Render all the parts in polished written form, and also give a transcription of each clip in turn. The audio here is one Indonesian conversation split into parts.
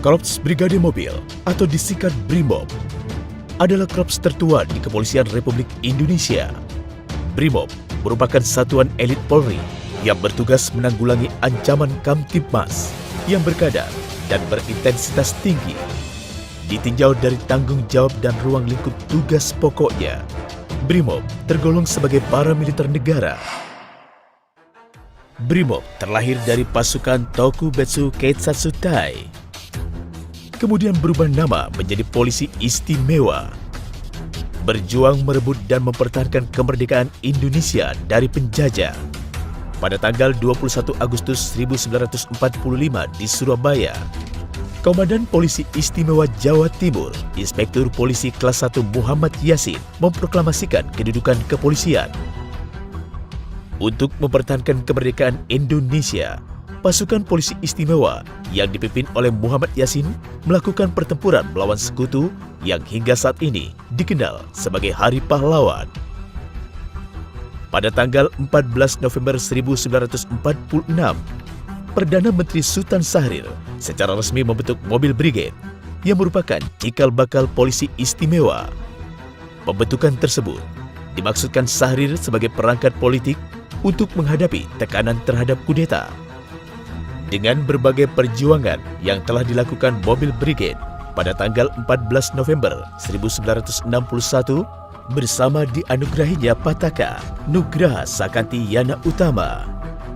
Korps Brigade Mobil atau disingkat Brimob adalah korps tertua di Kepolisian Republik Indonesia. Brimob merupakan satuan elit Polri yang bertugas menanggulangi ancaman Kamtibmas yang berkadar dan berintensitas tinggi. Ditinjau dari tanggung jawab dan ruang lingkup tugas pokoknya, Brimob tergolong sebagai paramiliter negara. Brimob terlahir dari pasukan Tokubetsu Keitsatsutai, kemudian berubah nama menjadi Polisi Istimewa, berjuang merebut dan mempertahankan kemerdekaan Indonesia dari penjajah. Pada tanggal 21 Agustus 1945 di Surabaya, Komandan Polisi Istimewa Jawa Timur, Inspektur Polisi Kelas 1 Muhammad Yasin memproklamasikan kedudukan kepolisian. Untuk mempertahankan kemerdekaan Indonesia, pasukan polisi istimewa yang dipimpin oleh Muhammad Yasin melakukan pertempuran melawan sekutu yang hingga saat ini dikenal sebagai Hari Pahlawan. Pada tanggal 14 November 1946, Perdana Menteri Sultan Syahrir secara resmi membentuk Mobil Brigade yang merupakan cikal bakal polisi istimewa. Pembentukan tersebut dimaksudkan Syahrir sebagai perangkat politik untuk menghadapi tekanan terhadap kudeta. Dengan berbagai perjuangan yang telah dilakukan Mobil Brigade pada tanggal 14 November 1961 bersama dianugerahinya Pataka Nugraha Sakanti Yana Utama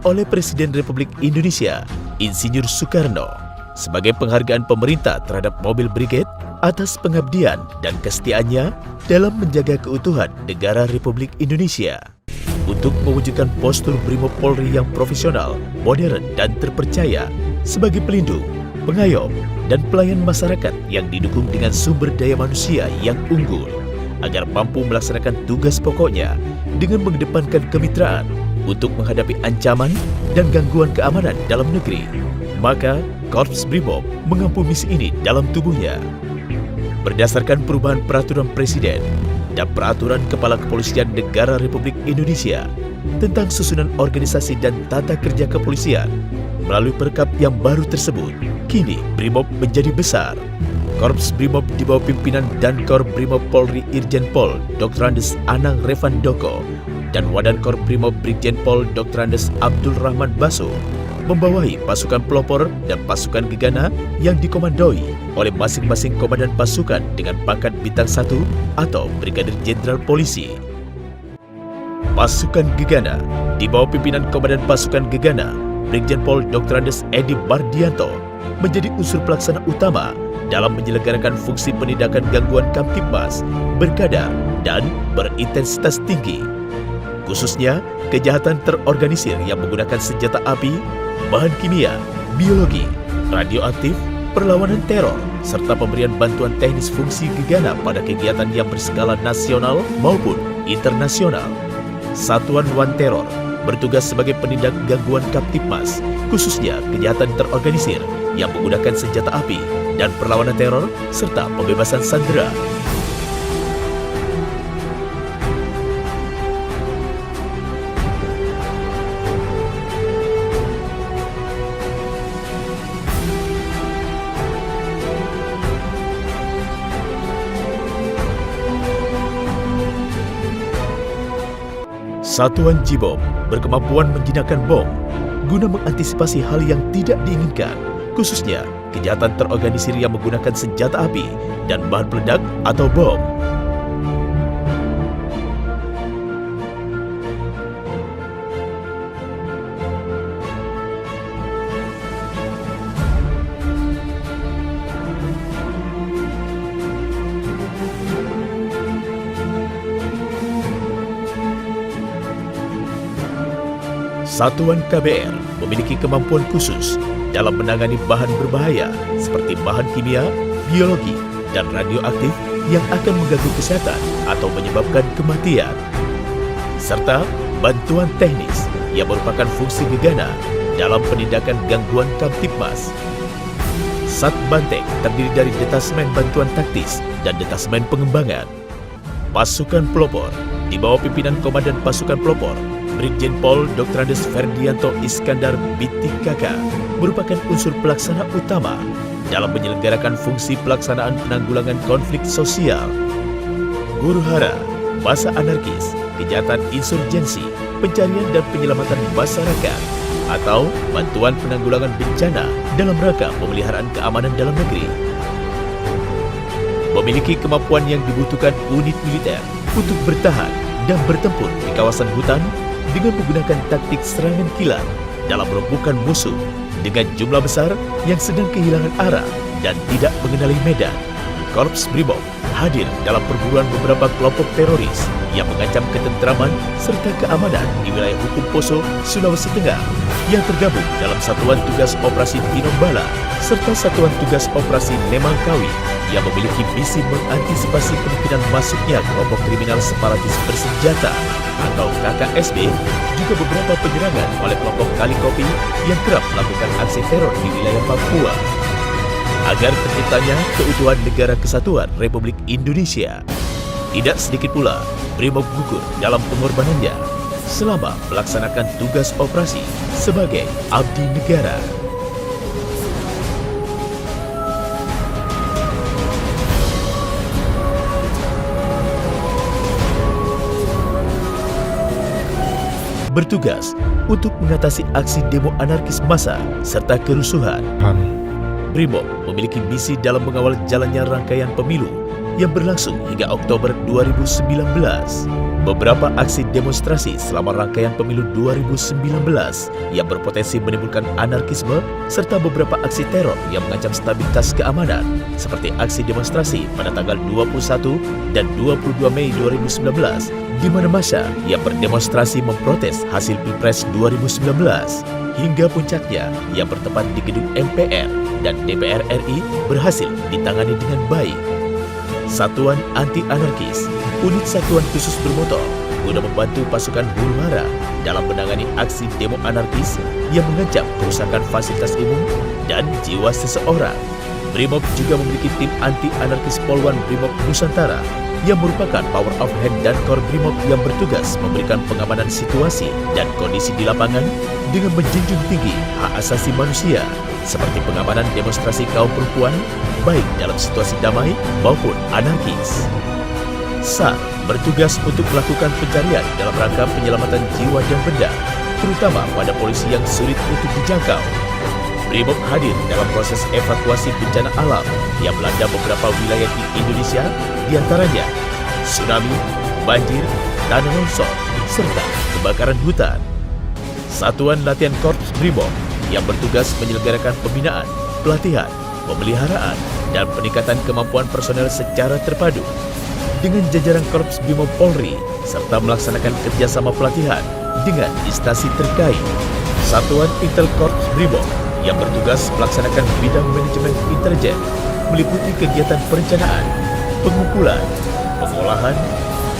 oleh Presiden Republik Indonesia Insinyur Soekarno sebagai penghargaan pemerintah terhadap Mobil Brigade atas pengabdian dan kesetiaannya dalam menjaga keutuhan negara Republik Indonesia. Untuk mewujudkan postur Brimob Polri yang profesional, modern, dan terpercaya sebagai pelindung, pengayom, dan pelayan masyarakat yang didukung dengan sumber daya manusia yang unggul, agar mampu melaksanakan tugas pokoknya dengan mengedepankan kemitraan untuk menghadapi ancaman dan gangguan keamanan dalam negeri. Maka, Korps Brimob mengampu misi ini dalam tubuhnya. Berdasarkan perubahan Peraturan Presiden dan Peraturan Kepala Kepolisian Negara Republik Indonesia tentang susunan organisasi dan tata kerja kepolisian, melalui perkap yang baru tersebut, kini Brimob menjadi besar. Korps Brimob di bawah pimpinan Dankor Brimob Polri Irjen Pol Dr. Andes Anang Revandoko dan Wadankor Brimob Brigjen Pol Dr. Andes Abdul Rahman Baso membawahi pasukan pelopor dan pasukan gegana yang dikomandoi oleh masing-masing komandan pasukan dengan pangkat bintang 1 atau Brigadir Jenderal Polisi. Pasukan gegana di bawah pimpinan Komandan Pasukan Gegana Brigjen Pol Dr. Andes Edi Bardianto menjadi unsur pelaksana utama dalam menyelenggarakan fungsi penindakan gangguan Kamtibmas berkadar dan berintensitas tinggi, khususnya kejahatan terorganisir yang menggunakan senjata api, bahan kimia, biologi, radioaktif, perlawanan teror, serta pemberian bantuan teknis fungsi gegana pada kegiatan yang berskala nasional maupun internasional. Satuan Wan Teror bertugas sebagai penindak gangguan Kamtibmas, khususnya kejahatan terorganisir yang menggunakan senjata api dan perlawanan teror, serta pembebasan sandera. Satuan Jibom berkemampuan menjinakkan bom guna mengantisipasi hal yang tidak diinginkan, khususnya kejahatan terorganisir yang menggunakan senjata api dan bahan peledak atau bom. Satuan KBR memiliki kemampuan khusus dalam menangani bahan berbahaya seperti bahan kimia, biologi, dan radioaktif yang akan mengganggu kesehatan atau menyebabkan kematian, serta bantuan teknis yang merupakan fungsi gegana dalam penindakan gangguan Kamtibmas. Satbanteng terdiri dari Detasmen Bantuan Taktis dan Detasmen Pengembangan. Pasukan pelopor di bawah pimpinan Komandan Pasukan Pelopor Brigjen Pol Dr. Andes Ferdianto Iskandar Bitikaka merupakan unsur pelaksana utama dalam menyelenggarakan fungsi pelaksanaan penanggulangan konflik sosial. Huru-hara, masa anarkis, kejahatan insurgensi, pencarian dan penyelamatan masyarakat, atau bantuan penanggulangan bencana dalam rangka pemeliharaan keamanan dalam negeri. Memiliki kemampuan yang dibutuhkan unit militer untuk bertahan dan bertempur di kawasan hutan dengan menggunakan taktik serangan kilat dalam melumpuhkan musuh dengan jumlah besar yang sedang kehilangan arah dan tidak mengenali medan. Korps Brimob hadir dalam perburuan beberapa kelompok teroris yang mengancam ketentraman serta keamanan di wilayah hukum Poso, Sulawesi Tengah yang tergabung dalam Satuan Tugas Operasi Tinombala serta Satuan Tugas Operasi Nemangkawi yang memiliki misi mengantisipasi kemungkinan masuknya kelompok kriminal separatis bersenjata atau KKSB, juga beberapa penyerangan oleh kelompok Kali Kopi yang kerap melakukan aksi teror di wilayah Papua. Agar terciptanya keutuhan Negara Kesatuan Republik Indonesia. Tidak sedikit pula Brimob gugur dalam pengorbanannya selama melaksanakan tugas operasi sebagai abdi negara. Bertugas untuk mengatasi aksi demo anarkis massa serta kerusuhan. Brimob memiliki misi dalam mengawal jalannya rangkaian pemilu yang berlangsung hingga Oktober 2019. Beberapa aksi demonstrasi selama rangkaian pemilu 2019 yang berpotensi menimbulkan anarkisme serta beberapa aksi teror yang mengancam stabilitas keamanan seperti aksi demonstrasi pada tanggal 21 dan 22 Mei 2019 di mana massa yang berdemonstrasi memprotes hasil Pilpres 2019 hingga puncaknya yang bertempat di gedung MPR dan DPR RI berhasil ditangani dengan baik. Satuan Anti Anarkis, unit satuan khusus bermotor guna membantu pasukan huru-hara dalam menangani aksi demo anarkis yang mengancam kerusakan fasilitas umum dan jiwa seseorang. Brimob juga memiliki tim anti anarkis Polwan Brimob Nusantara yang merupakan power of hand dan core Brimob yang bertugas memberikan pengamanan situasi dan kondisi di lapangan dengan menjunjung tinggi hak asasi manusia seperti pengamanan demonstrasi kaum perempuan baik dalam situasi damai maupun anarkis. SAR bertugas untuk melakukan pencarian dalam rangka penyelamatan jiwa dan benda, terutama pada polisi yang sulit untuk dijangkau. Brimob hadir dalam proses evakuasi bencana alam yang melanda beberapa wilayah di Indonesia, diantaranya tsunami, banjir, tanah longsor, serta kebakaran hutan. Satuan Latihan Korps Brimob yang bertugas menyelenggarakan pembinaan, pelatihan, pemeliharaan, dan peningkatan kemampuan personel secara terpadu dengan jajaran Korps Brimob Polri serta melaksanakan kerjasama pelatihan dengan instansi terkait. Satuan Intel Korps Brimob yang bertugas melaksanakan bidang manajemen intelijen meliputi kegiatan perencanaan, pengumpulan, pengolahan,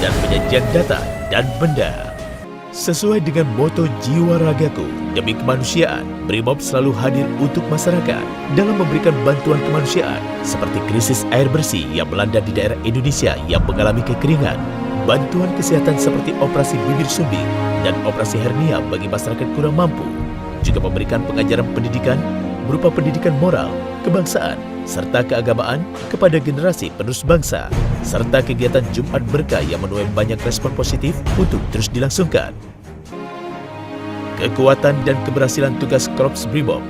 dan penyajian data dan benda. Sesuai dengan moto jiwa ragaku demi kemanusiaan, Brimob selalu hadir untuk masyarakat dalam memberikan bantuan kemanusiaan seperti krisis air bersih yang melanda di daerah Indonesia yang mengalami kekeringan, bantuan kesehatan seperti operasi bibir sumbing dan operasi hernia bagi masyarakat kurang mampu, juga memberikan pengajaran pendidikan berupa pendidikan moral, kebangsaan, serta keagamaan kepada generasi penerus bangsa, serta kegiatan Jumat Berkah yang menuai banyak respon positif untuk terus dilangsungkan. Kekuatan dan keberhasilan tugas Korps Brimob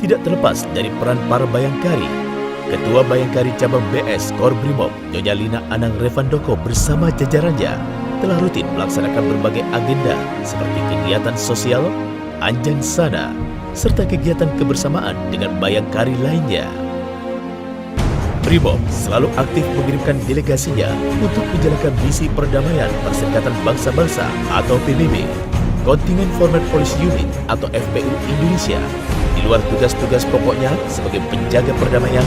tidak terlepas dari peran para bayangkari. Ketua Bayangkari Cabang BS Kor Brimob, Nyonya Lina Anang Revandoko bersama jajarannya telah rutin melaksanakan berbagai agenda seperti kegiatan sosial, anjang sana, serta kegiatan kebersamaan dengan bayangkari lainnya. Brimob selalu aktif mengirimkan delegasinya untuk menjalankan misi perdamaian Perserikatan Bangsa-Bangsa atau PBB, Kontingen Format Police Unit atau FPU Indonesia, di luar tugas-tugas pokoknya sebagai penjaga perdamaian,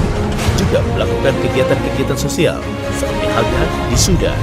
juga melakukan kegiatan-kegiatan sosial seperti halnya di Sudan.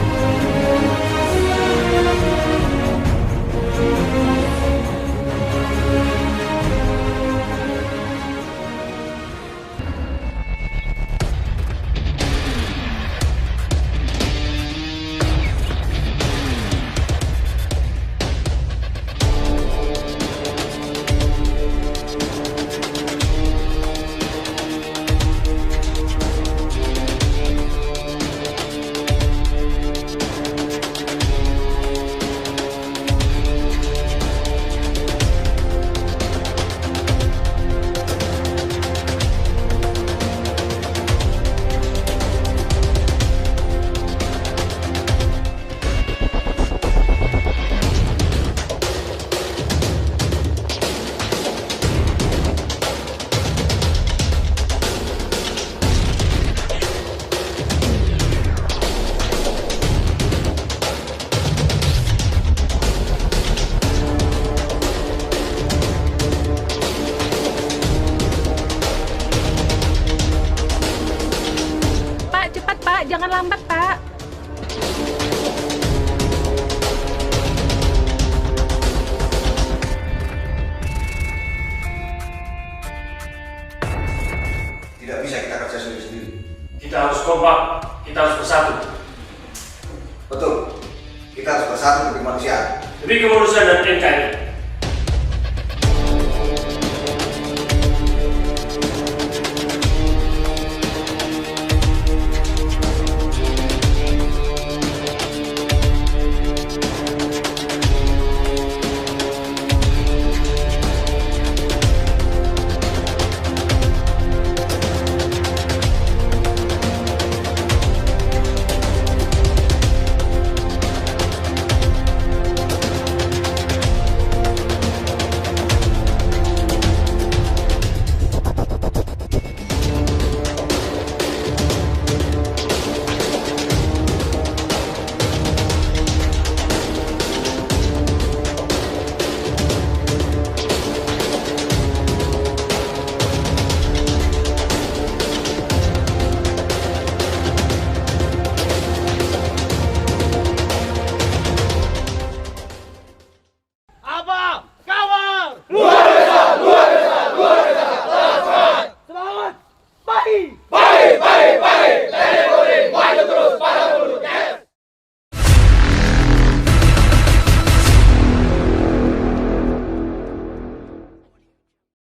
demi kemanusiaan dan NKRI. Baik, baik, baik.